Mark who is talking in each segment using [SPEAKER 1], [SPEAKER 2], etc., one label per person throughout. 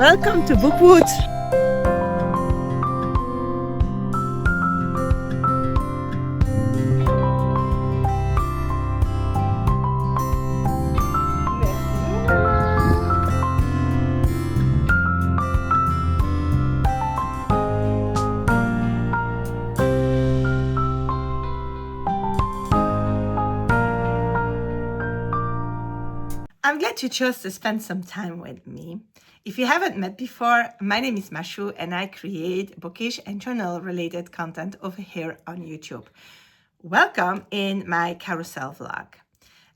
[SPEAKER 1] Welcome to Bookwood. I'm glad you chose to spend some time with me. If you haven't met before, my name is Mashou and I create bookish and journal-related content over here on YouTube. Welcome in my carousel vlog.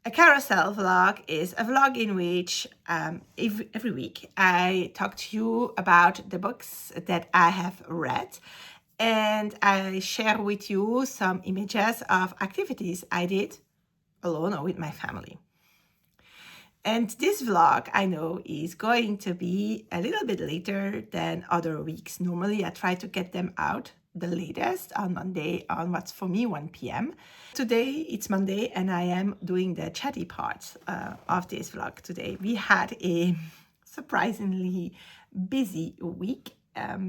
[SPEAKER 1] A carousel vlog is a vlog in which every week I talk to you about the books that I have read, and I share with you some images of activities I did alone or with my family. And this vlog, I know, is going to be a little bit later than other weeks. Normally, I try to get them out the latest on Monday on what's for me 1 p.m. Today, it's Monday, and I am doing the chatty part of this vlog today. We had a surprisingly busy week,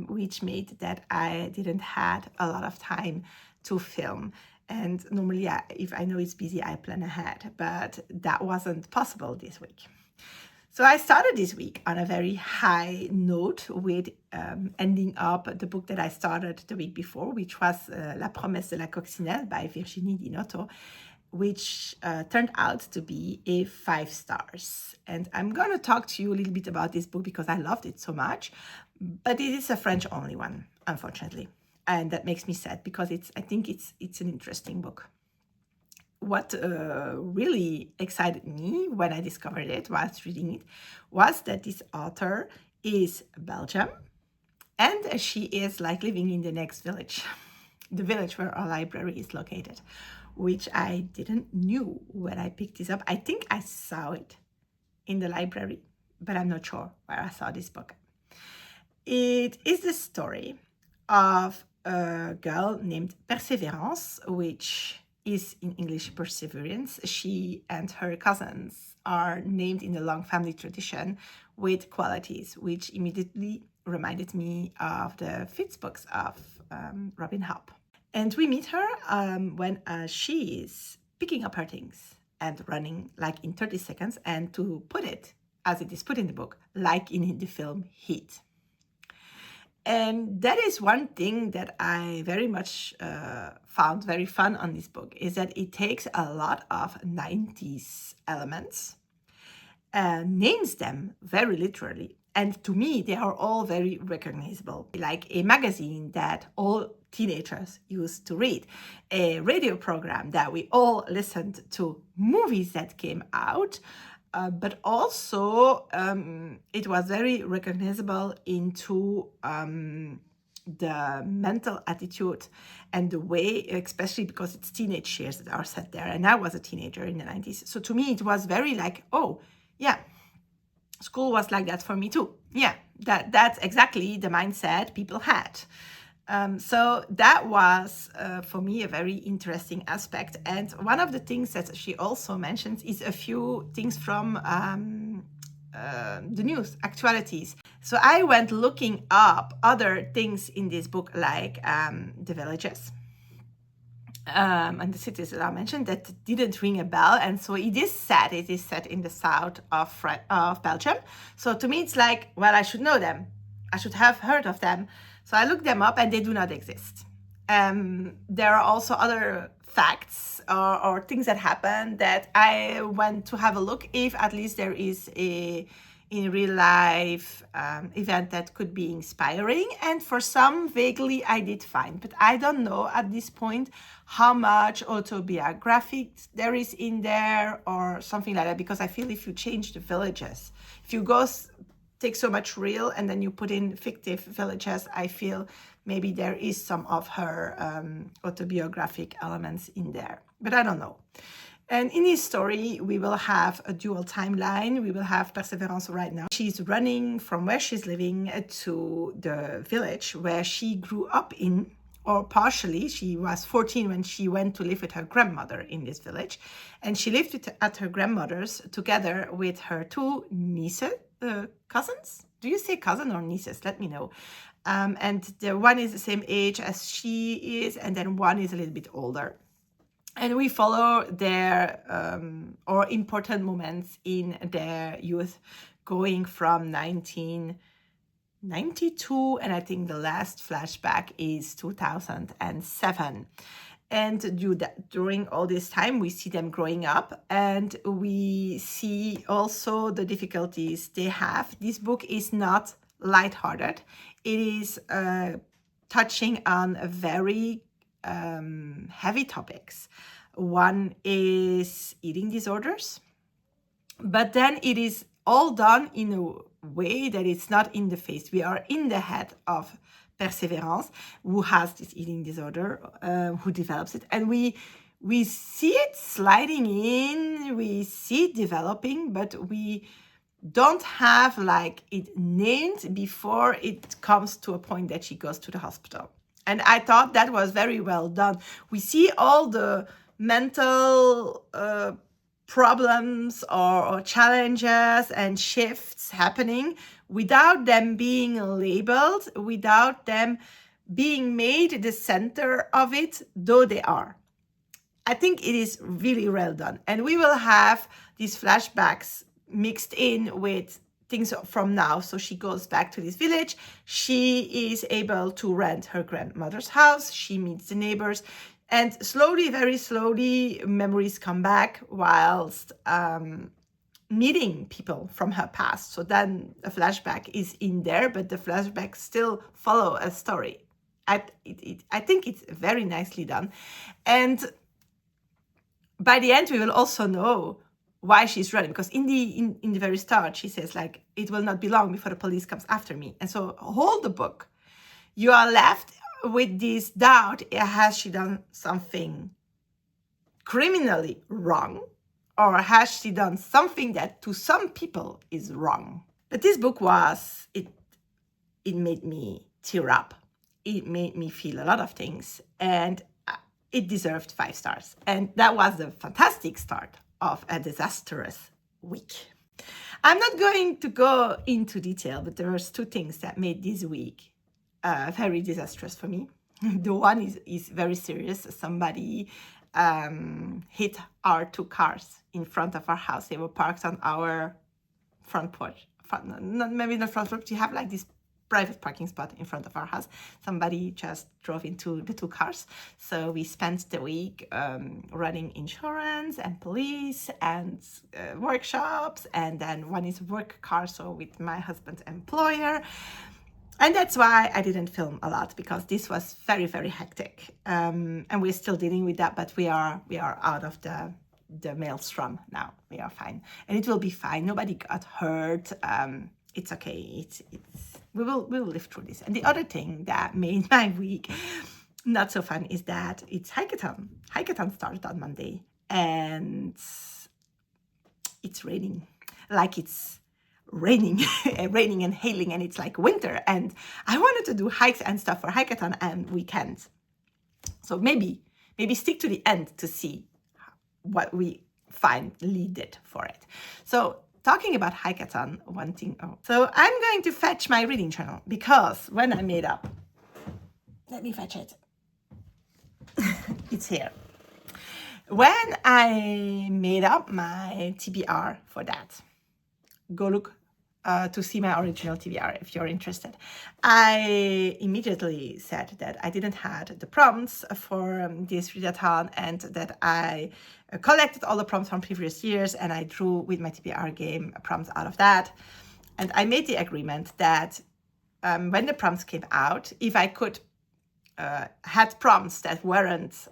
[SPEAKER 1] which made that I didn't have a lot of time to film. And normally, if I know it's busy, I plan ahead, but that wasn't possible this week. So I started this week on a very high note with ending up the book that I started the week before, which was La promesse de la coccinelle by Virginie Di Notte, which turned out to be a 5 stars. And I'm going to talk to you a little bit about this book because I loved it so much, but it is a French only one, unfortunately. And that makes me sad because I think it's an interesting book. What really excited me when I discovered it whilst reading it was that this author is Belgian and she is like living in the next village, the village where our library is located, which I didn't knew when I picked this up. I think I saw it in the library, but I'm not sure where I saw this book. It is the story of a girl named Perseverance, which is in English Perseverance. She and her cousins are named in the long family tradition with qualities, which immediately reminded me of the Fitz books of Robin Hobb. And we meet her when she is picking up her things and running like in 30 seconds, and to put it, as it is put in the book, like in the film Heat. And that is one thing that I very much found very fun on this book, is that it takes a lot of 90s elements, names them very literally. And to me, they are all very recognizable, like a magazine that all teenagers used to read, a radio program that we all listened to, movies that came out, but also it was very recognizable into the mental attitude and the way, especially because it's teenage years that are set there. And I was a teenager in the 90s. So to me, it was very like, oh, yeah, school was like that for me too. Yeah, that's exactly the mindset people had. So that was, for me, a very interesting aspect. And one of the things that she also mentions is a few things from the news, actualities. So I went looking up other things in this book, like the villages and the cities that I mentioned that didn't ring a bell. And so it is set in the south of Belgium. So to me, it's like, well, I should know them. I should have heard of them. So I looked them up and they do not exist. There are also other facts or things that happen that I went to have a look if at least there is a in real life event that could be inspiring. And for some, vaguely, I did find. But I don't know at this point how much autobiographic there is in there or something like that, because I feel if you change the villages, if you take so much real and then you put in fictive villages, I feel maybe there is some of her autobiographic elements in there, but I don't know. And in his story, we will have a dual timeline. We will have Perseverance right now. She's running from where she's living to the village where she grew up in, or partially. She was 14 when she went to live with her grandmother in this village. And she lived at her grandmother's together with her two cousins. do you say cousin or nieces? Let me know. And the one is the same age as she is, and then one is a little bit older. And we follow their or important moments in their youth, going from 1992, and I think the last flashback is 2007. And during all this time, we see them growing up, and we see also the difficulties they have. This book is not lighthearted. It is touching on a very heavy topics. One is eating disorders, but then it is all done in a way that it's not in the face. We are in the head of Perseverance, who has this eating disorder, who develops it, and we see it sliding in, we see it developing, but we don't have like it named before it comes to a point that she goes to the hospital. And I thought that was very well done. We see all the mental problems or challenges and shifts happening without them being labeled, without them being made the center of it, though they are. I think it is really well done. And we will have these flashbacks mixed in with things from now. So she goes back to this village. She is able to rent her grandmother's house. She meets the neighbors. And slowly, very slowly, memories come back whilst meeting people from her past. So then a flashback is in there, but the flashbacks still follow a story. I think it's very nicely done. And by the end, we will also know why she's running, because in the very start, she says, like, it will not be long before the police comes after me. And so hold the book. You are left with this doubt, has she done something criminally wrong, or has she done something that to some people is wrong? But this book it made me tear up. It made me feel a lot of things, and it deserved 5 stars. And that was the fantastic start of a disastrous week. I'm not going to go into detail, but there were 2 things that made this week very disastrous for me. The one is very serious. Somebody hit our 2 cars in front of our house. They were parked on our front porch. Maybe not front porch. You have like this private parking spot in front of our house. Somebody just drove into the 2 cars. So we spent the week running insurance and police and workshops. And then one is work car, so with my husband's employer. And that's why I didn't film a lot, because this was very, very hectic. And we're still dealing with that, but we are out of the maelstrom now. We are fine. And it will be fine. Nobody got hurt. It's okay. We will live through this. And the other thing that made my week not so fun is that it's Hikeathon. Hikeathon started on Monday, and it's raining. Like it's raining and hailing, and it's like winter, and I wanted to do hikes and stuff for Hikeathon, and we can't. So maybe stick to the end to see what we finally did for it. So talking about Hikeathon, one thing. So I'm going to fetch my reading journal, because when I made up, let me fetch it. It's here. When I made up my TBR for that, go look to see my original TBR if you're interested. I immediately said that I didn't have the prompts for this readathon, and that I collected all the prompts from previous years, and I drew with my TBR game prompts out of that. And I made the agreement that when the prompts came out, if I could had prompts that weren't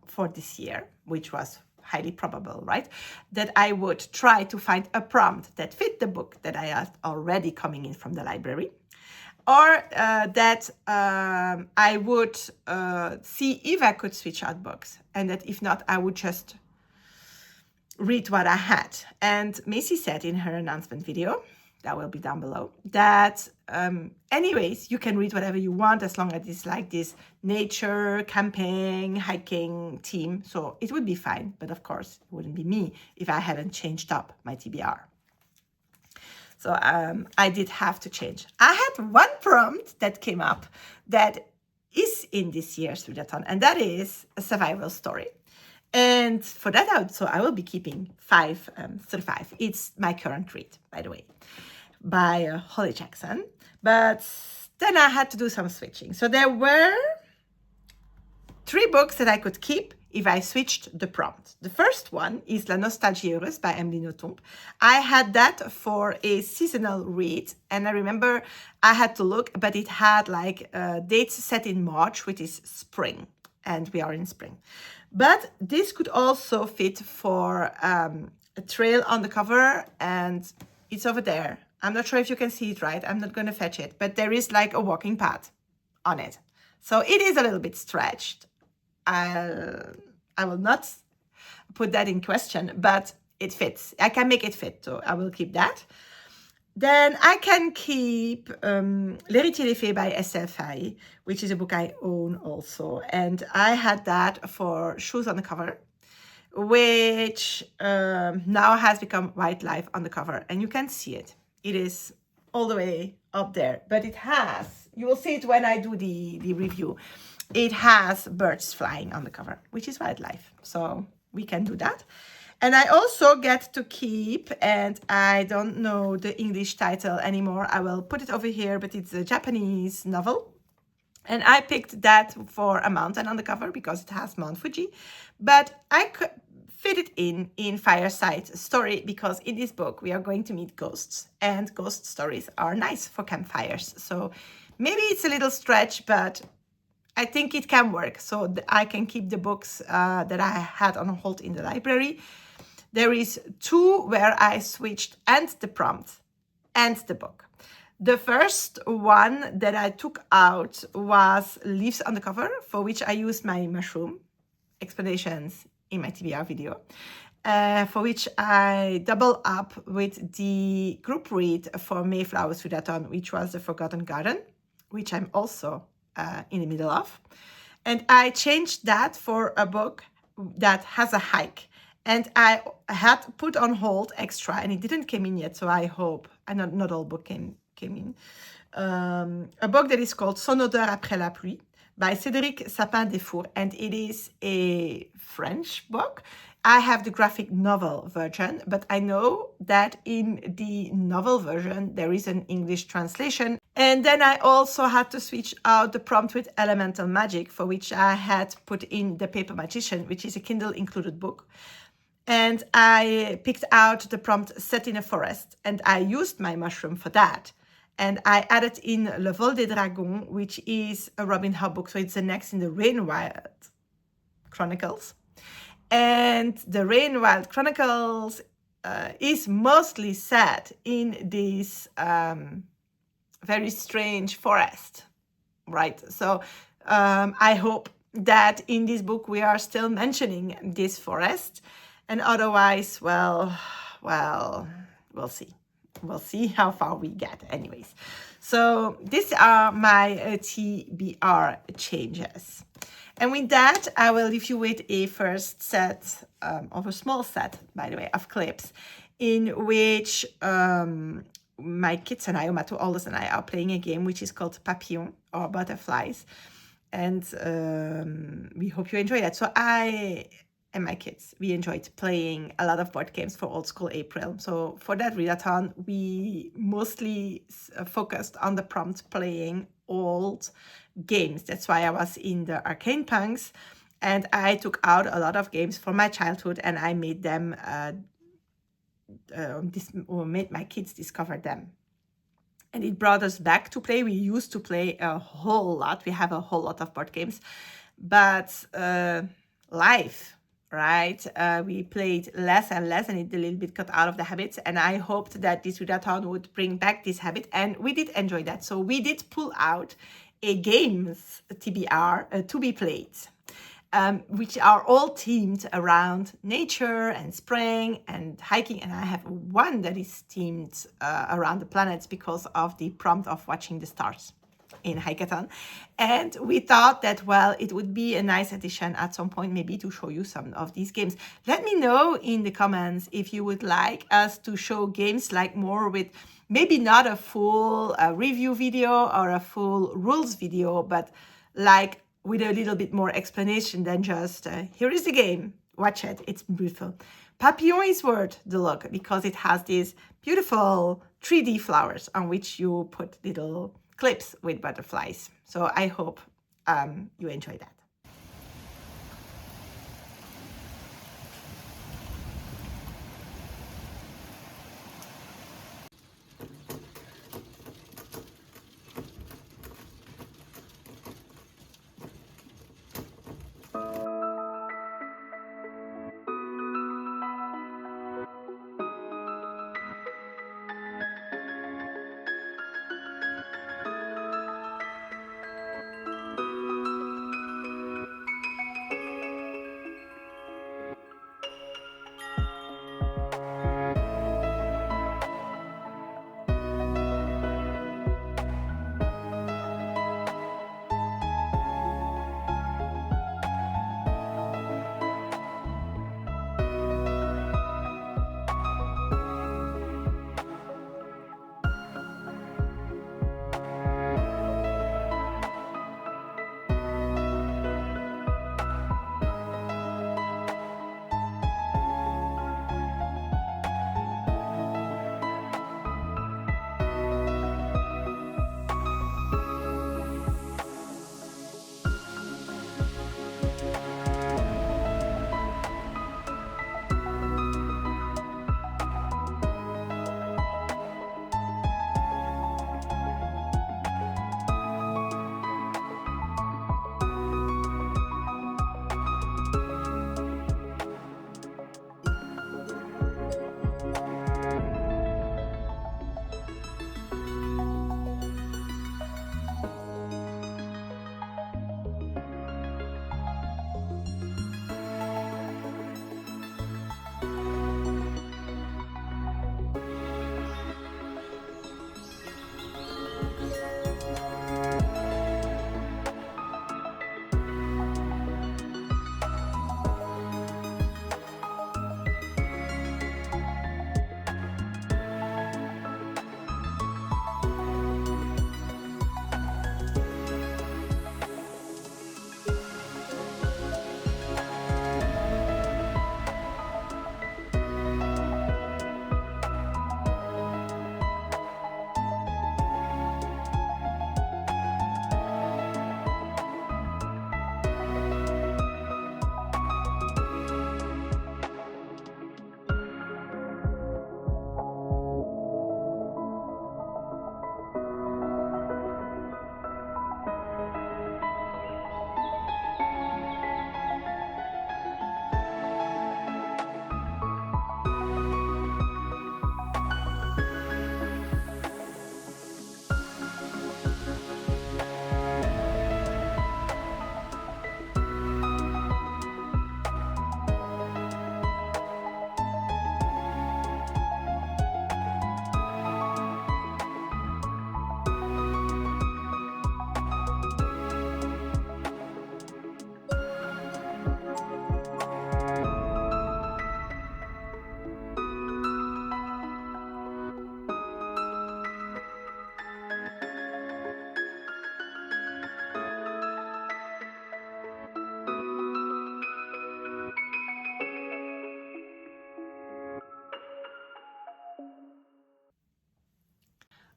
[SPEAKER 1] for this year, which was highly probable, right? That I would try to find a prompt that fit the book that I had already coming in from the library, or that I would see if I could switch out books, and that if not, I would just read what I had. And Macy said in her announcement video, that will be down below, that anyways, you can read whatever you want as long as it's like this nature, camping, hiking theme. So it would be fine. But of course, it wouldn't be me if I hadn't changed up my TBR. So I did have to change. I had one prompt that came up that is in this year's readathon, and that is a survival story. And for that, I will be keeping 535. It's my current read, by the way, by Holly Jackson. But then I had to do some switching. So there were 3 books that I could keep if I switched the prompt. The first one is La Nostalgie Heureuse by Emily Nothomb. I had that for a seasonal read, and I remember I had to look, but it had like dates set in March, which is spring, and we are in spring. But this could also fit for a trail on the cover, and it's over there. I'm not sure if you can see it right. I'm not going to fetch it, but there is like a walking path on it. So it is a little bit stretched. I will not put that in question, but it fits. I can make it fit, so I will keep that. Then I can keep L'Héritier des Fées by S.F. Faye, which is a book I own also. And I had that for Shoes on the Cover, which now has become White Life on the cover. And you can see it. It is all the way up there. But it has, you will see it when I do the review, it has birds flying on the cover, which is wildlife. So we can do that. And I also get to keep, and I don't know the English title anymore. I will put it over here, but it's a Japanese novel. And I picked that for a mountain on the cover because it has Mount Fuji. But I could fit it in Fireside Story because in this book we are going to meet ghosts. And ghost stories are nice for campfires. So maybe it's a little stretch, but I think it can work. So I can keep the books that I had on hold in the library. There is 2 where I switched and the prompt and the book. The first one that I took out was Leaves on the Cover, for which I used my mushroom explanations in my TBR video, for which I double up with the group read for Mayflower's Readathon, which was The Forgotten Garden, which I'm also in the middle of. And I changed that for a book that has a hike. And I had put on hold extra, and it didn't come in yet, so I hope, and not all book came in. A book that is called Son odeur après la pluie by Cédric Sapin-Desfours, and it is a French book. I have the graphic novel version, but I know that in the novel version, there is an English translation. And then I also had to switch out the prompt with Elemental Magic, for which I had put in The Paper Magician, which is a Kindle included book. And I picked out the prompt Set in a Forest, and I used my mushroom for that. And I added in Le Vol des Dragons, which is a Robin Hood book, so it's the next in the Rainwild Chronicles. And the Rainwild Chronicles is mostly set in this very strange forest, right? So I hope that in this book we are still mentioning this forest. And otherwise, well, we'll see. We'll see how far we get anyways. So these are my TBR changes. And with that, I will leave you with a first set, of a small set, by the way, of clips in which my kids and I, my 2 oldest and I, are playing a game which is called Papillon, or Butterflies. And we hope you enjoy that. So I and my kids, we enjoyed playing a lot of board games for Old School April. So for that readathon, we mostly focused on the prompt playing old games. That's why I was in the Arcane Punks, and I took out a lot of games from my childhood, and I made them made my kids discover them. And it brought us back to play. We used to play a whole lot. We have a whole lot of board games, but life, right? We played less and less, and it a little bit got out of the habits. And I hoped that this readathon would bring back this habit, and we did enjoy that. So we did pull out a games TBR to be played, which are all themed around nature and spring and hiking. And I have one that is themed around the planets because of the prompt of watching the stars. in Hikeathon. And we thought that, well, it would be a nice addition at some point, maybe to show you some of these games. Let me know in the comments if you would like us to show games like more with maybe not a full review video or a full rules video, but like with a little bit more explanation than just, here is the game, watch it, it's beautiful. Papillon is worth the look because it has these beautiful 3D flowers on which you put little clips with butterflies. So I hope you enjoy that.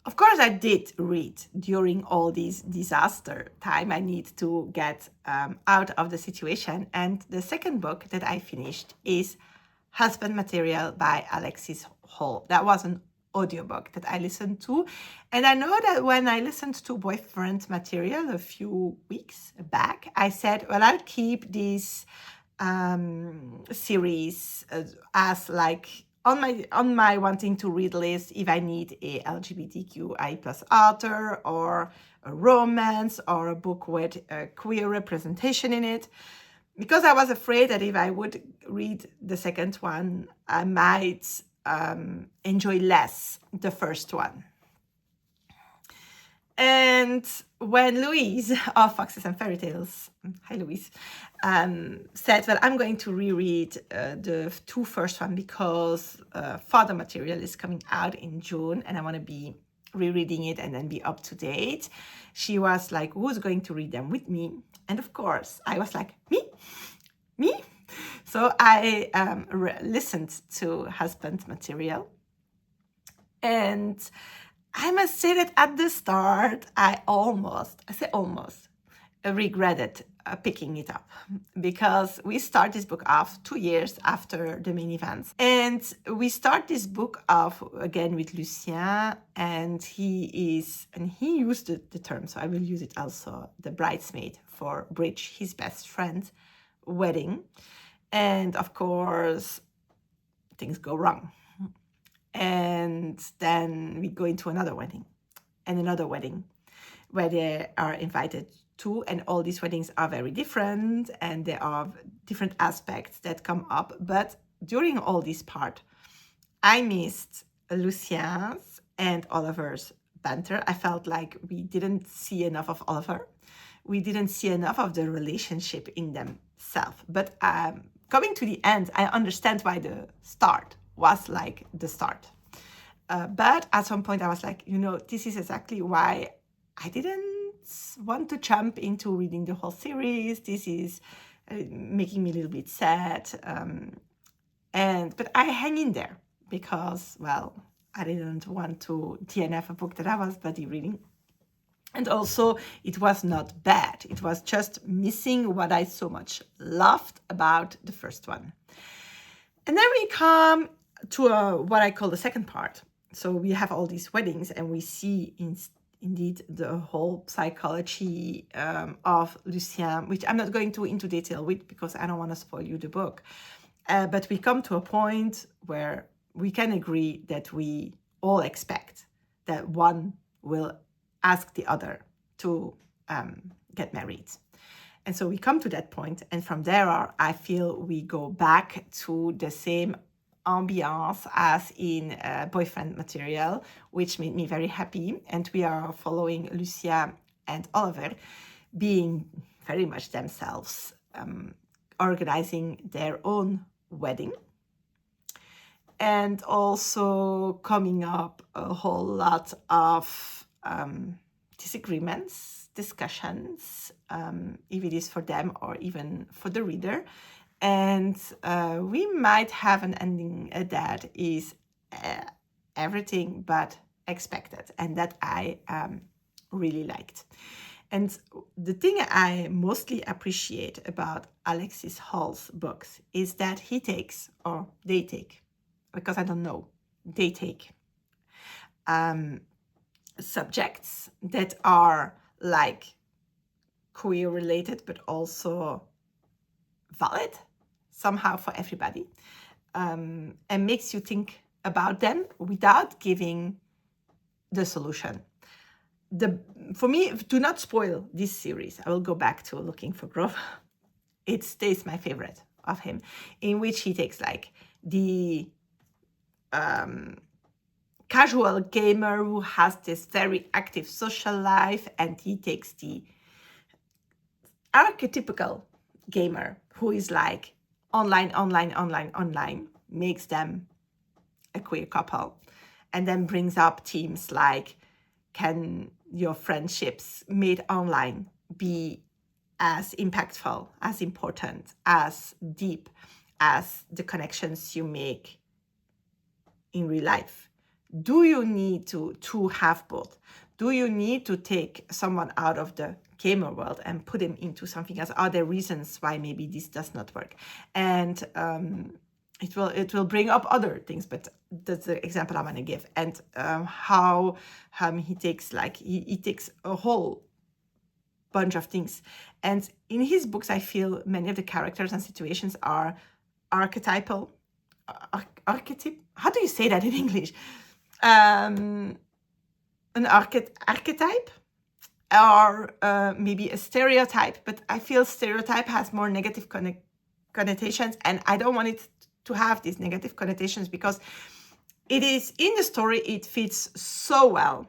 [SPEAKER 1] Of course, I did read during all this disaster time. I need to get out of the situation. And the second book that I finished is Husband Material by Alexis Hall. That was an audiobook that I listened to. And I know that when I listened to Boyfriend Material a few weeks back, I said, well, I'll keep this series as like on my wanting to read list if I need a LGBTQI plus author or a romance or a book with a queer representation in it, because I was afraid that if I would read the second one, I might enjoy less the first one. And when Louise of Foxes and Fairy Tales, hi Louise, said, well, I'm going to reread the two first one because further material is coming out in June and I want to be rereading it and then be up to date. She was like, who's going to read them with me? And of course, I was like, me? So I listened to husband's material. And I must say that at the start, I say almost, regretted picking it up because we start this book off 2 years after the main events. And we start this book off again with Lucien, and he used the term, so I will use it also, the bridesmaid for Bridge, his best friend's wedding. And of course, things go wrong. And then we go into another wedding and another wedding where they are invited to, and all these weddings are very different and there are different aspects that come up. But during all this part, I missed Lucien's and Oliver's banter. I felt like we didn't see enough of Oliver. We didn't see enough of the relationship in themselves. But coming to the end, I understand why the start was like the start. But at some point I was like, this is exactly why I didn't want to jump into reading the whole series. This is making me a little bit sad. But I hang in there because, well, I didn't want to DNF a book that I was buddy reading. And also, it was not bad. It was just missing what I so much loved about the first one. And then we come to what I call the second part. So we have all these weddings and we see indeed the whole psychology of Lucien, which I'm not going into detail with because I don't want to spoil you the book. But we come to a point where we can agree that we all expect that one will ask the other to get married. And so we come to that point, and from there on, I feel we go back to the same ambiance as in boyfriend material, which made me very happy. And we are following Lucia and Oliver being very much themselves, organizing their own wedding. And also coming up a whole lot of disagreements, discussions, if it is for them or even for the reader. And we might have an ending that is everything but expected, and that I really liked. And the thing I mostly appreciate about Alexis Hall's books is that he takes, or they take, because I don't know, they take subjects that are like queer related, but also valid somehow for everybody, and makes you think about them without giving the solution. For me, do not spoil this series. I will go back to Looking for Grove. It stays my favorite of him, in which he takes like the casual gamer who has this very active social life, and he takes the archetypical gamer who is like online, makes them a queer couple, and then brings up themes like, can your friendships made online be as impactful, as important, as deep as the connections you make in real life? Do you need to have both? Do you need to take someone out of the gamer world and put him into something else? Are there reasons why maybe this does not work? And it will bring up other things, but that's the example I want to give. And how he takes he takes a whole bunch of things. And in his books, I feel many of the characters and situations are archetypal. Archetype? How do you say that in English? An archetype, or maybe a stereotype, but I feel stereotype has more negative connotations, and I don't want it to have these negative connotations because it is in the story, it fits so well.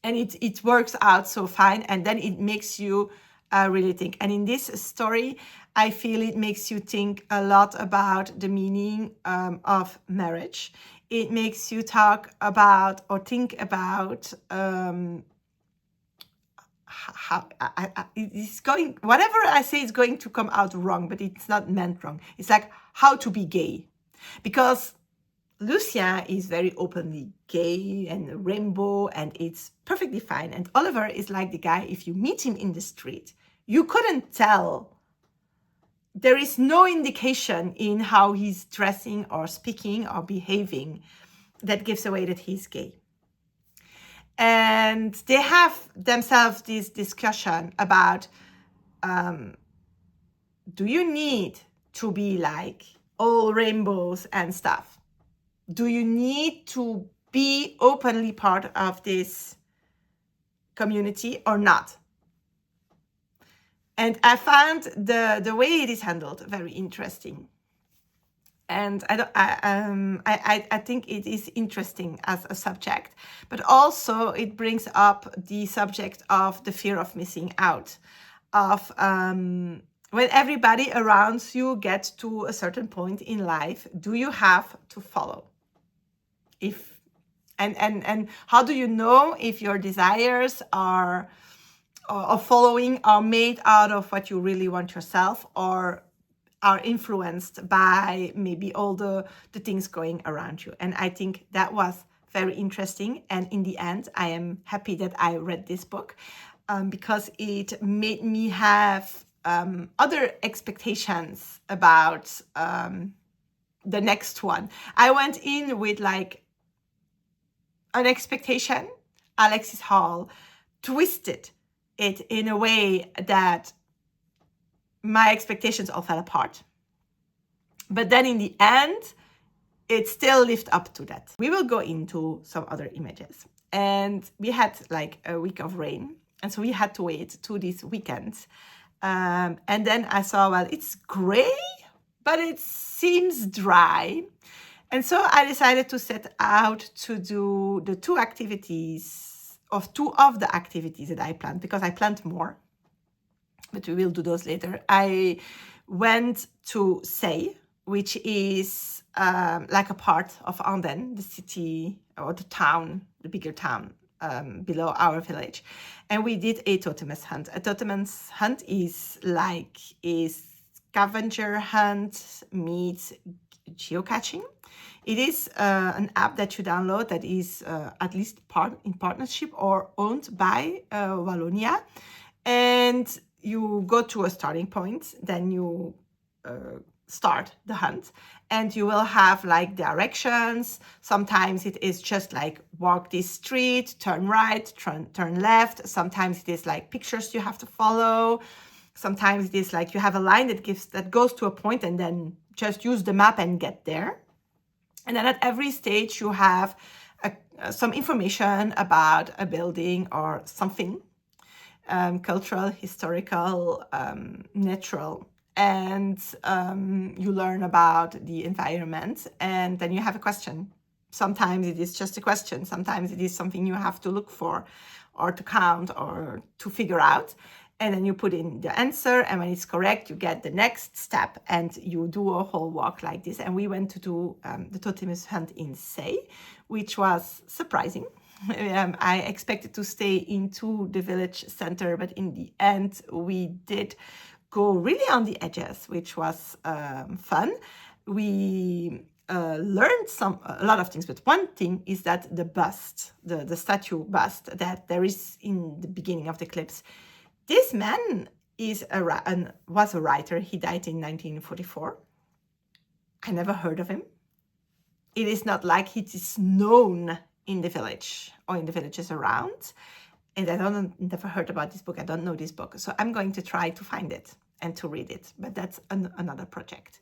[SPEAKER 1] and it works out so fine, and then it makes you really think. And in this story, I feel it makes you think a lot about the meaning of marriage. It makes you talk about or think about how it's going, whatever I say is going to come out wrong, but it's not meant wrong. It's like how to be gay, because Lucien is very openly gay and rainbow, and it's perfectly fine. And Oliver is like the guy, if you meet him in the street, you couldn't tell. There is no indication in how he's dressing or speaking or behaving that gives away that he's gay. And they have themselves this discussion about, do you need to be like all rainbows and stuff? Do you need to be openly part of this community or not? And I found the way it is handled very interesting. And I think it is interesting as a subject, but also it brings up the subject of the fear of missing out, of when everybody around you gets to a certain point in life, do you have to follow? If and how do you know if your desires are or following are made out of what you really want yourself, or are influenced by maybe all the things going around you? And I think that was very interesting. And in the end, I am happy that I read this book because it made me have other expectations about the next one. I went in with like an expectation. Alexis Hall twisted it in a way that my expectations all fell apart. But then in the end, it still lived up to that. We will go into some other images. And we had like a week of rain. And so we had to wait 2 these weekends. And then I saw, well, it's gray, but it seems dry. And so I decided to set out to do the 2 activities, of 2 of the activities that I planned, because I planned more, but we will do those later. I went to Seilles, which is like a part of Andenne, the city or the town, the bigger town below our village. And we did a totemus hunt. A totemus hunt is like a scavenger hunt meets geocaching. It is an app that you download that is at least in partnership or owned by Wallonia. And you go to a starting point, then you start the hunt, and you will have like directions. Sometimes it is just like walk this street, turn right, turn left. Sometimes it is like pictures you have to follow. Sometimes it is like you have a line that goes to a point, and then just use the map and get there. And then at every stage you have some information about a building or something, cultural, historical, natural. And you learn about the environment, and then you have a question. Sometimes it is just a question. Sometimes it is something you have to look for or to count or to figure out. And then you put in the answer, and when it's correct, you get the next step, and you do a whole walk like this. And we went to do the totemus hunt in Seilles, which was surprising. I expected to stay into the village center, but in the end, we did go really on the edges, which was fun. We learned a lot of things, but one thing is that the bust, the statue bust that there is in the beginning of the clips, this man was a writer. He died in 1944. I never heard of him. It is not like it is known in the village or in the villages around. And I never heard about this book. I don't know this book. So I'm going to try to find it and to read it. But that's another project.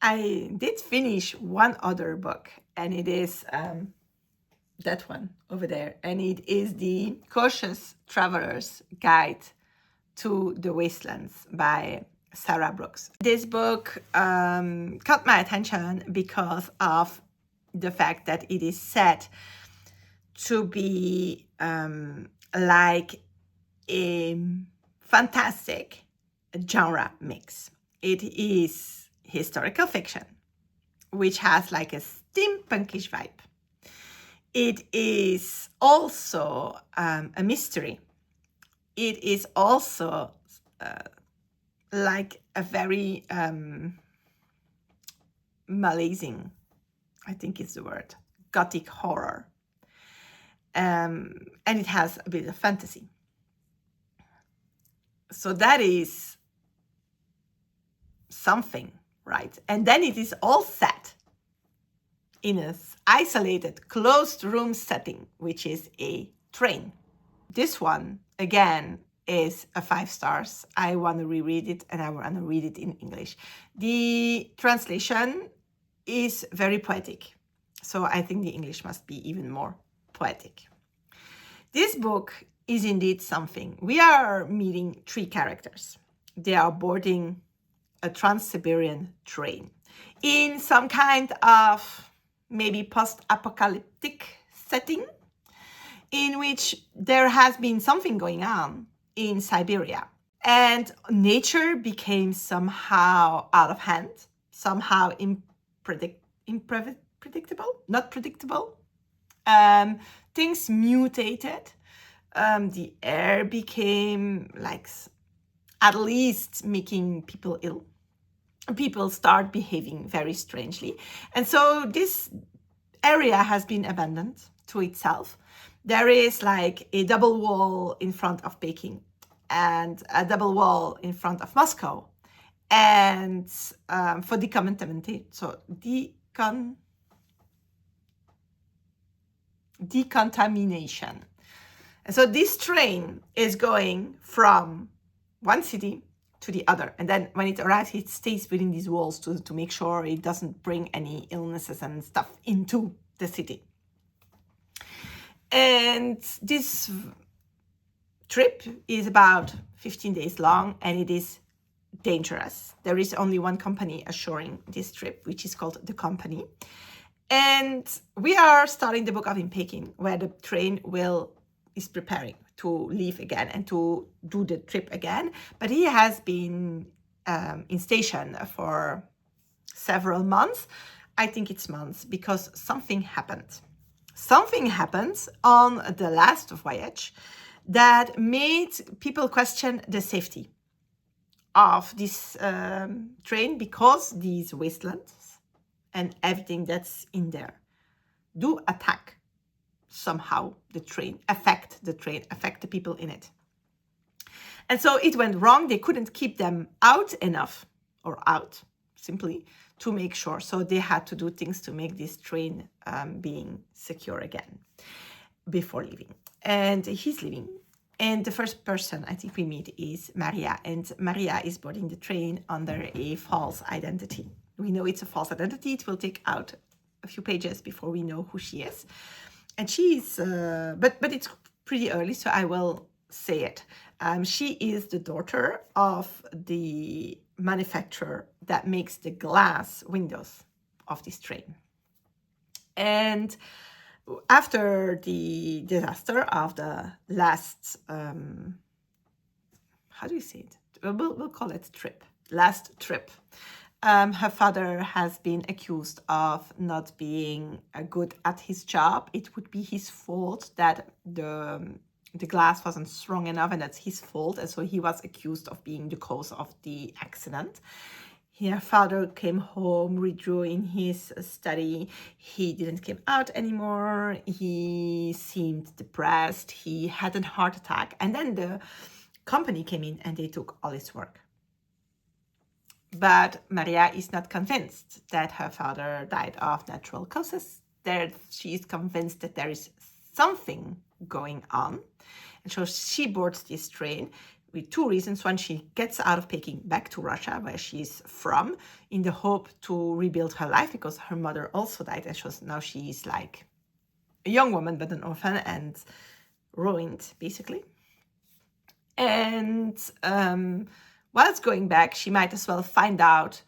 [SPEAKER 1] I did finish one other book, and it is that one over there, and it is the Cautious Traveler's Guide to the Wastelands by Sarah Brooks. This book caught my attention because of the fact that it is set to be like a fantastic genre mix. It is historical fiction, which has like a steampunkish vibe. It is also a mystery. It is also like a very malaising, I think is the word, gothic horror. And it has a bit of fantasy. So that is something, right? And then it is all set in an isolated, closed room setting, which is a train. This one, again, is a 5 stars. I want to reread it, and I want to read it in English. The translation is very poetic, so I think the English must be even more poetic. This book is indeed something. We are meeting 3 characters. They are boarding a Trans-Siberian train in some kind of maybe post-apocalyptic setting in which there has been something going on in Siberia, and nature became somehow out of hand, somehow predictable, not predictable. Things mutated. The air became like at least making people ill. People start behaving very strangely. And so this area has been abandoned to itself. There is like a double wall in front of Peking and a double wall in front of Moscow. And for decontamination, so decontamination. And so this train is going from one city to the other. And then when it arrives, it stays within these walls to make sure it doesn't bring any illnesses and stuff into the city. And this trip is about 15 days long, and it is dangerous. There is only one company assuring this trip, which is called The Company. And we are starting the book off in Peking, where the train is preparing to leave again and to do the trip again. But he has been in station for several months. I think it's months, because something happened. Something happened on the last voyage that made people question the safety of this train, because these wastelands and everything that's in there do attack somehow the train, affect the people in it. And so it went wrong. They couldn't keep them out enough, or out simply, to make sure. So they had to do things to make this train being secure again before leaving. And he's leaving. And the first person I think we meet is Maria. And Maria is boarding the train under a false identity. We know it's a false identity. It will take out a few pages before we know who she is. And she's, but it's pretty early, so I will say it. She is the daughter of the manufacturer that makes the glass windows of this train. And after the disaster of the last, how do you say it? We'll call it last trip. Her father has been accused of not being good at his job. It would be his fault that the glass wasn't strong enough, and that's his fault. And so he was accused of being the cause of the accident. Her father came home, withdrew in his study. He didn't come out anymore. He seemed depressed. He had a heart attack. And then the company came in and they took all his work. But Maria is not convinced that her father died of natural causes. She is convinced that there is something going on. And so she boards this train, with two reasons. One, she gets out of Peking back to Russia, where she's from, in the hope to rebuild her life, because her mother also died, and now she's like a young woman, but an orphan and ruined, basically. And whilst going back, she might as well find out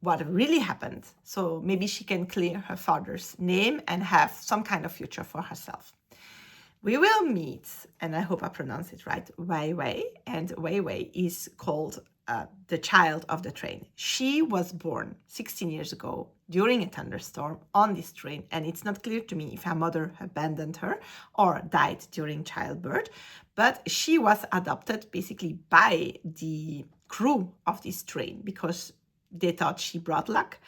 [SPEAKER 1] what really happened. So maybe she can clear her father's name and have some kind of future for herself. We will meet, and I hope I pronounce it right, Wei Wei, and Wei Wei is called the child of the train. She was born 16 years ago during a thunderstorm on this train, and it's not clear to me if her mother abandoned her or died during childbirth, but she was adopted basically by the crew of this train because they thought she brought luck.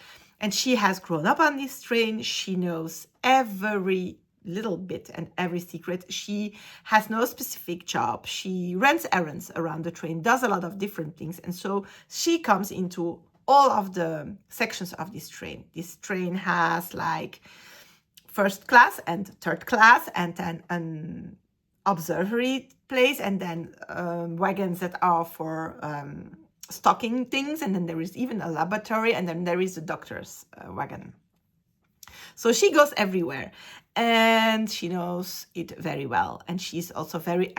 [SPEAKER 1] And she has grown up on this train. She knows every little bit and every secret. She has no specific job. She runs errands around the train, does a lot of different things. And so she comes into all of the sections of this train. This train has like first class and third class, and then an observatory place, and then wagons that are for stocking things. And then there is even a laboratory, and then there is a doctor's wagon. So she goes everywhere, and she knows it very well. And she's also very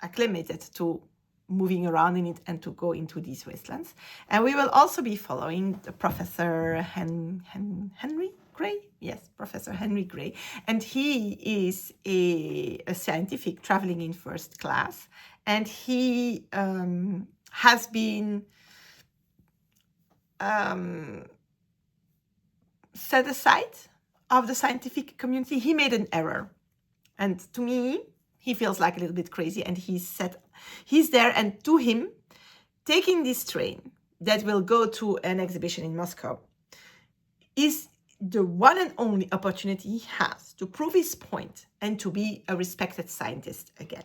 [SPEAKER 1] acclimated to moving around in it and to go into these wastelands. And we will also be following the Professor Henry Gray. Yes, Professor Henry Gray. And he is a scientific traveling in first class. And he has been set aside of the scientific community. He made an error, and to me he feels like a little bit crazy, and he's there, and to him, taking this train that will go to an exhibition in Moscow is the one and only opportunity he has to prove his point and to be a respected scientist again.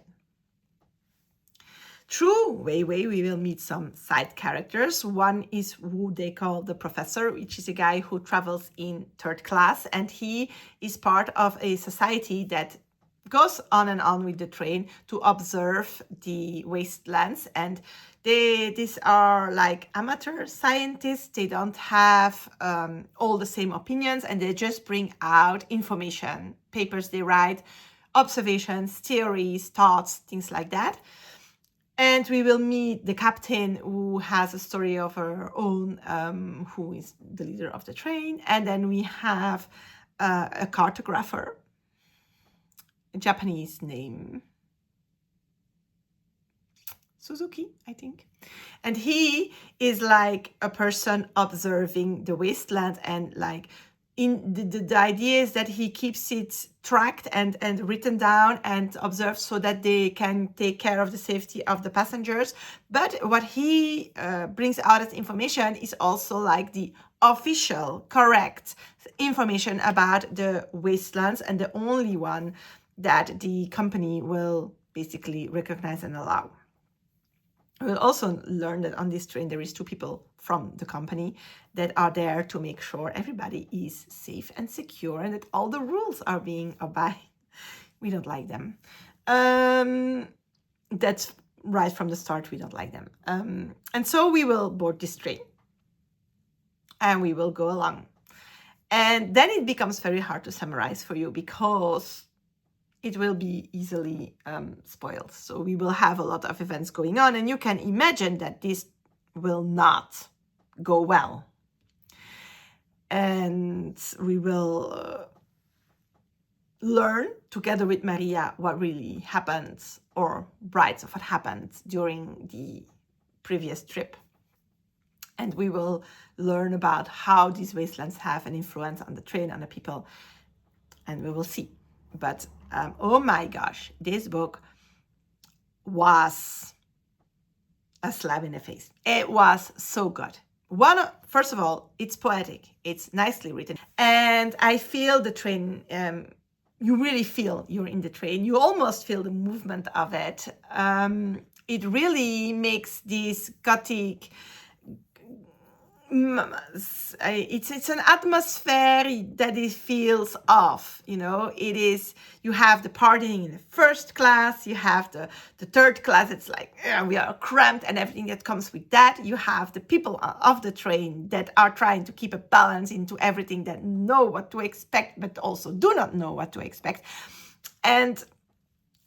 [SPEAKER 1] Through Wei Wei, we will meet some side characters. One is who they call the Professor, which is a guy who travels in third class, and he is part of a society that goes on and on with the train to observe the wastelands. And these are like amateur scientists. They don't have all the same opinions, and they just bring out information, papers they write, observations, theories, thoughts, things like that. And we will meet the captain, who has a story of her own, who is the leader of the train. And then we have a cartographer, a Japanese name, Suzuki, I think. And he is like a person observing the wasteland, and like in the idea is that he keeps it tracked and written down and observed so that they can take care of the safety of the passengers. But what he brings out as information is also like the official, correct information about the wastelands, and the only one that the company will basically recognize and allow. We'll also learn that on this train there is two people from the company that are there to make sure everybody is safe and secure and that all the rules are being obeyed. We don't like them. That's right from the start, we don't like them. And so we will board this train and we will go along. And then it becomes very hard to summarize for you because it will be easily spoiled. So we will have a lot of events going on, and you can imagine that this will not go well. And we will learn together with Maria what really happened, or brides of what happened during the previous trip. And we will learn about how these wastelands have an influence on the train, on the people, and we will see. But oh my gosh, this book was a slap in the face. It was so good. First of all, it's poetic. It's nicely written. And I feel the train, you really feel you're in the train. You almost feel the movement of it. It really makes this gothic it's an atmosphere that it feels off, you know. It is, you have the partying in the first class, you have the third class, it's like we are cramped and everything that comes with that. You have the people of the train that are trying to keep a balance into everything, that know what to expect but also do not know what to expect, and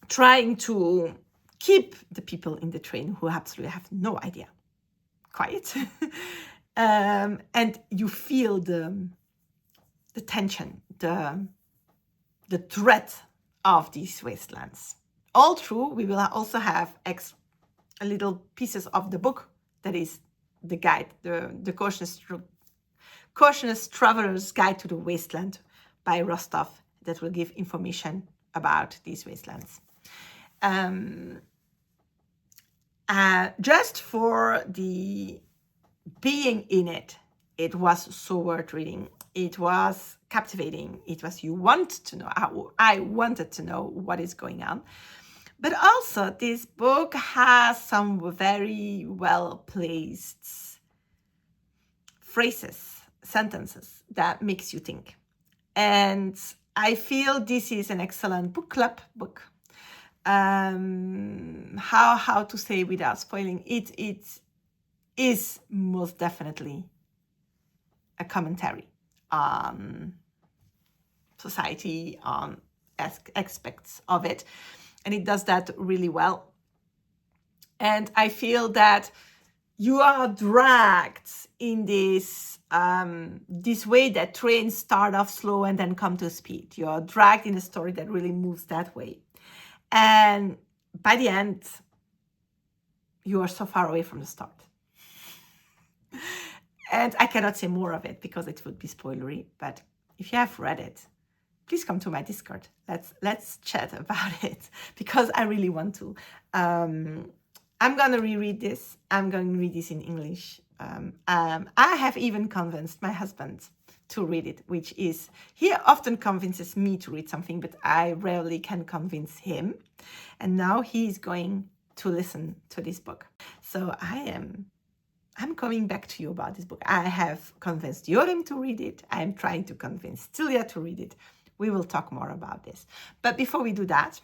[SPEAKER 1] trying to keep the people in the train who absolutely have no idea quiet. And you feel the tension, the threat of these wastelands. All through, we will also have little pieces of the book that is the guide, the Cautious Traveler's Guide to the Wasteland by Rostov, that will give information about these wastelands. Just for the being in it, it was so worth reading. It was captivating. It was, you want to know, I wanted to know what is going on. But also this book has some very well placed phrases, sentences that makes you think. And I feel this is an excellent book club book. How to say without spoiling it, it is most definitely a commentary on society, on aspects of it, and it does that really well. And I feel that you are dragged in this this way that trains start off slow and then come to speed. You are dragged in a story that really moves that way, and by the end you are so far away from the start. And I cannot say more of it because it would be spoilery, but if you have read it, please come to my Discord. Let's chat about it, because I really want to. I'm gonna reread this. I'm going to read this in English. I have even convinced my husband to read it, which is, he often convinces me to read something, but I rarely can convince him. And now he's going to listen to this book. So I'm coming back to you about this book. I have convinced Jorim to read it. I'm trying to convince Tilia to read it. We will talk more about this. But before we do that,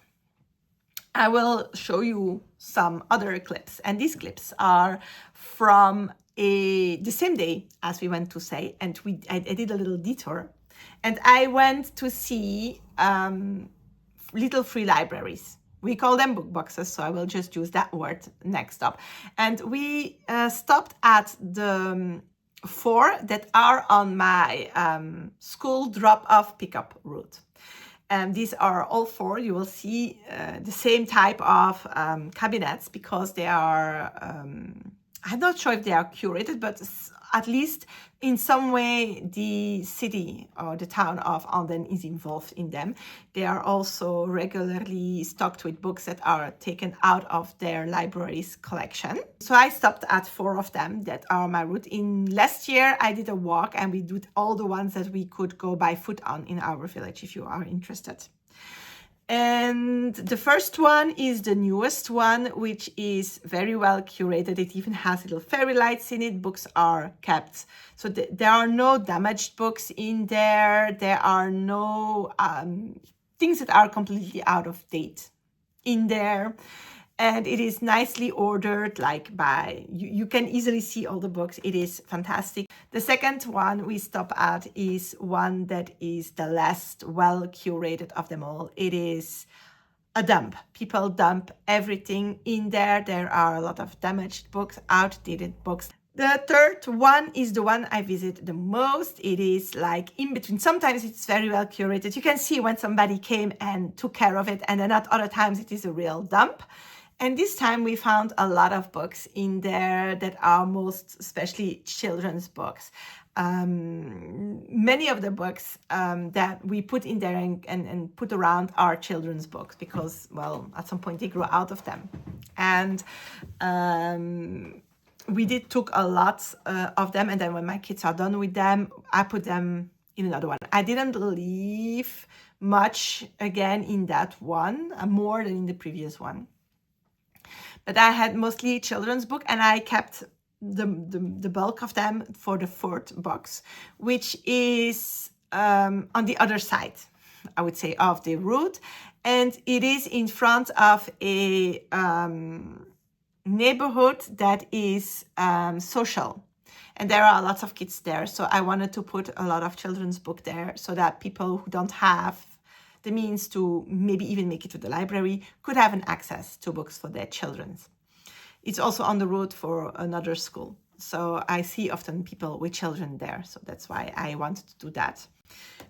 [SPEAKER 1] I will show you some other clips. And these clips are from the same day as we went to Seilles, and I did a little detour. And I went to see little free libraries. We call them book boxes, so I will just use that word next up. And we stopped at the 4 that are on my school drop-off pickup route. And these are all 4. You will see the same type of cabinets, because they are, I'm not sure if they are curated, but at least in some way the city or the town of Anden is involved in them. They are also regularly stocked with books that are taken out of their library's collection. So I stopped at 4 of them that are my route. In last year I did a walk, and we did all the ones that we could go by foot on in our village, if you are interested. And the first one is the newest one, which is very well curated. It even has little fairy lights in it. Books are kept. So there are no damaged books in there. There are no things that are completely out of date in there. And it is nicely ordered, like by, you can easily see all the books. It is fantastic. The second one we stop at is one that is the last well curated of them all. It is a dump. People dump everything in there. There are a lot of damaged books, outdated books. The third one is the one I visit the most. It is like in between. Sometimes it's very well curated. You can see when somebody came and took care of it, and then at other times it is a real dump. And this time we found a lot of books in there that are most especially children's books. Many of the books that we put in there and put around are children's books, because, well, at some point they grow out of them. And we took a lot of them, and then when my kids are done with them, I put them in another one. I didn't leave much again in that one, more than in the previous one. But I had mostly children's book, and I kept the bulk of them for the fourth box, which is on the other side, I would say, of the road, and it is in front of a neighborhood that is social, and there are lots of kids there. So I wanted to put a lot of children's book there so that people who don't have the means to maybe even make it to the library could have an access to books for their children. It's also on the road for another school, so I see often people with children there, so that's why I wanted to do that.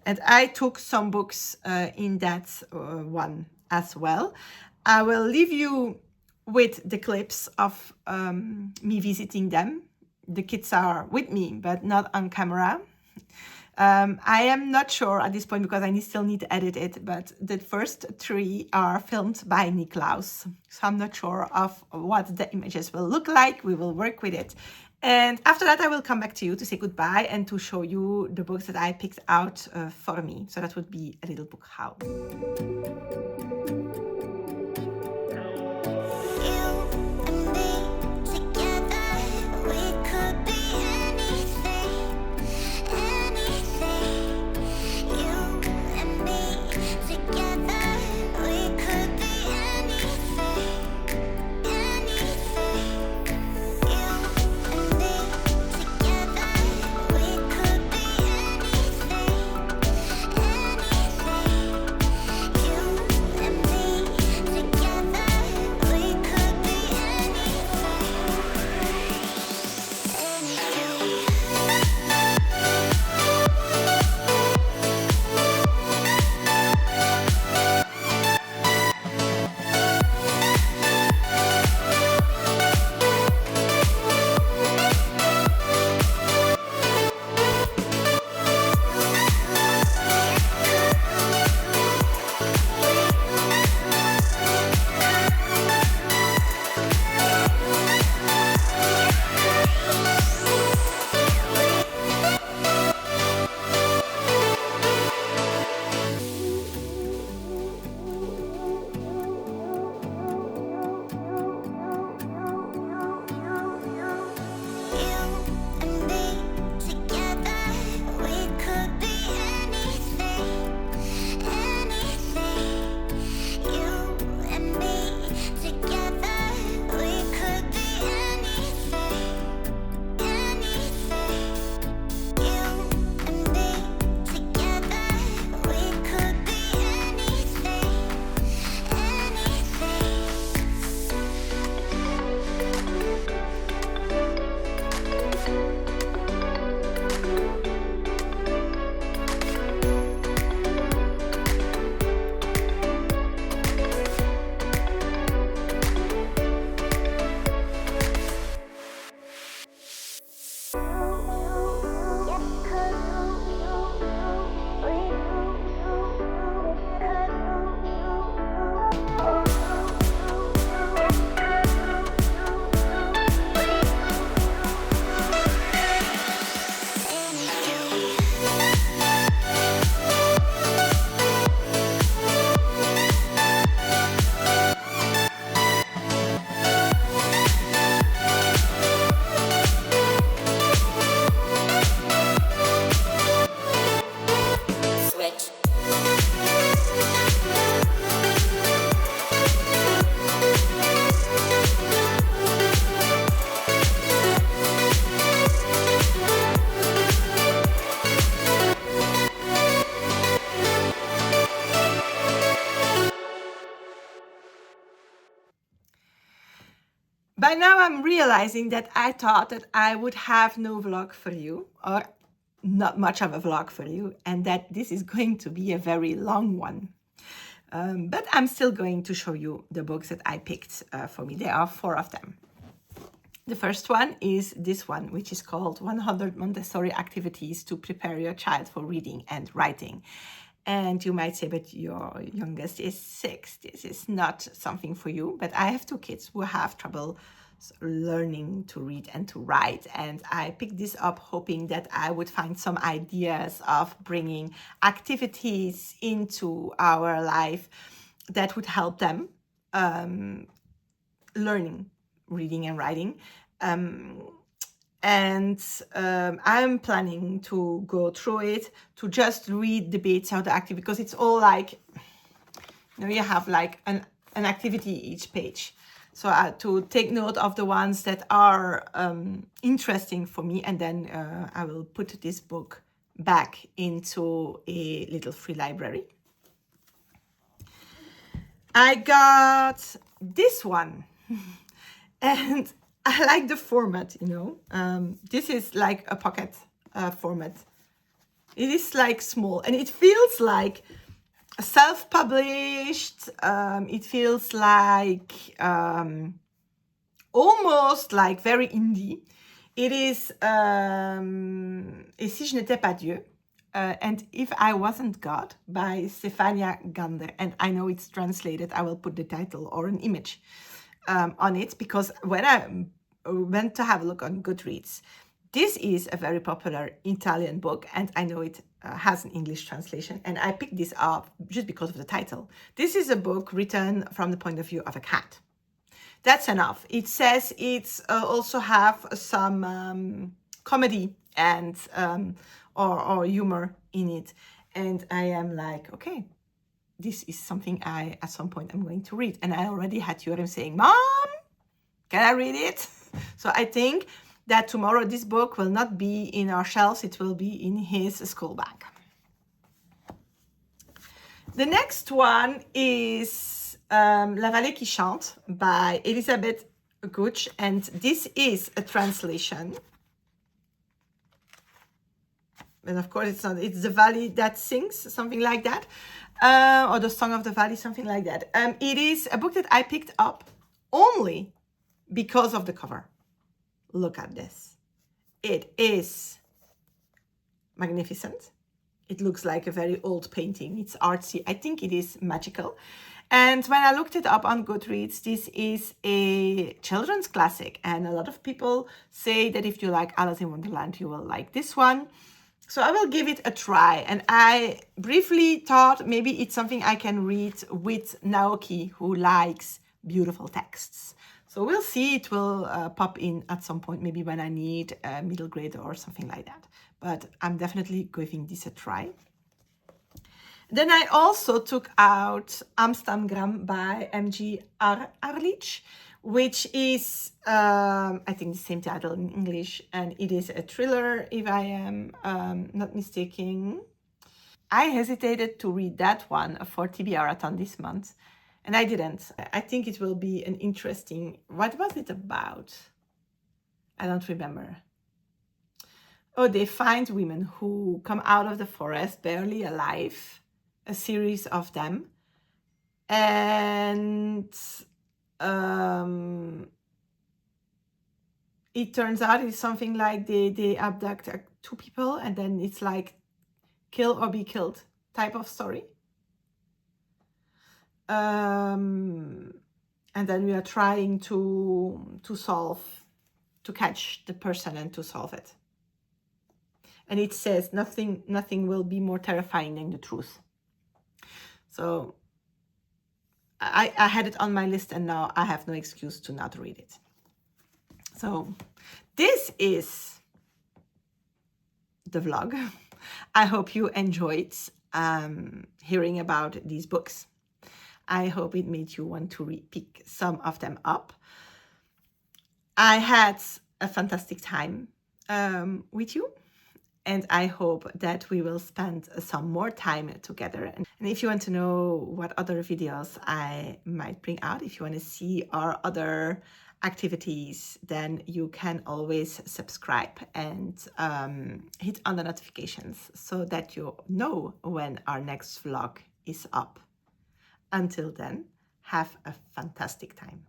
[SPEAKER 1] And I took some books in that one as well. I will leave you with the clips of me visiting them. The kids are with me, but not on camera. I am not sure at this point because I still need to edit it, but the first 3 are filmed by Niklaus. So I'm not sure of what the images will look like. We will work with it. And after that, I will come back to you to say goodbye and to show you the books that I picked out for me. So that would be a little book haul. By now I'm realizing that I thought that I would have no vlog for you, or not much of a vlog for you, and that this is going to be a very long one. But I'm still going to show you the books that I picked for me. There are 4 of them. The first one is this one, which is called 100 Montessori Activities to Prepare Your Child for Reading and Writing. And you might say, but your youngest is 6. This is not something for you. But I have 2 kids who have trouble learning to read and to write. And I picked this up hoping that I would find some ideas of bringing activities into our life that would help them learning reading and writing. And I'm planning to go through it, to just read the bits, how the activity, because it's all like, you know, you have like an activity each page. So to take note of the ones that are interesting for me, and then I will put this book back into a little free library. I got this one and I like the format, you know. This is like a pocket format. It is like small and it feels like self-published. It feels like almost like very indie. It is Et si je n'étais pas Dieu, and If I Wasn't God by Stefania Gander. And I know it's translated. I will put the title or an image on it, because when I went to have a look on Goodreads, this is a very popular Italian book, and I know it has an English translation, and I picked this up just because of the title. This is a book written from the point of view of a cat. That's enough. It says it's also have some comedy and or humor in it, and I am like, okay, this is something I at some point I'm going to read. And I already had Joram saying, Mom, can I read it? So I think that tomorrow this book will not be in our shelves, it will be in his school bag. The next one is La Vallée qui chante by Elisabeth Gooch, and this is a translation. And of course it's not, it's The Valley That Sings, something like that, or The Song of the Valley, something like that. It is a book that I picked up only because of the cover. Look at this. It is magnificent. It looks like a very old painting. It's artsy. I think it is magical. And when I looked it up on Goodreads, this is a children's classic. And a lot of people say that if you like Alice in Wonderland, you will like this one. So I will give it a try. And I briefly thought maybe it's something I can read with Naoki, who likes beautiful texts. So we'll see. It will pop in at some point, maybe when I need a middle grade or something like that. But I'm definitely giving this a try. Then I also took out Amsterdam by M.G. Arlich, which is, I think, the same title in English, and it is a thriller, if I am not mistaken. I hesitated to read that one for TBR this month, and I didn't. I think it will be an interesting... What was it about? I don't remember. Oh, they find women who come out of the forest barely alive, a series of them, and it turns out it's something like they abduct two people, and then it's like kill or be killed type of story. And then we are trying to catch the person and to solve it. And it says nothing will be more terrifying than the truth. So I had it on my list, and now I have no excuse to not read it. So this is the vlog. I hope you enjoyed hearing about these books. I hope it made you want to pick some of them up. I had a fantastic time with you. And I hope that we will spend some more time together. And if you want to know what other videos I might bring out, if you want to see our other activities, then you can always subscribe and hit on the notifications so that you know when our next vlog is up. Until then, have a fantastic time.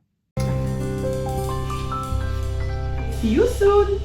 [SPEAKER 1] See you soon!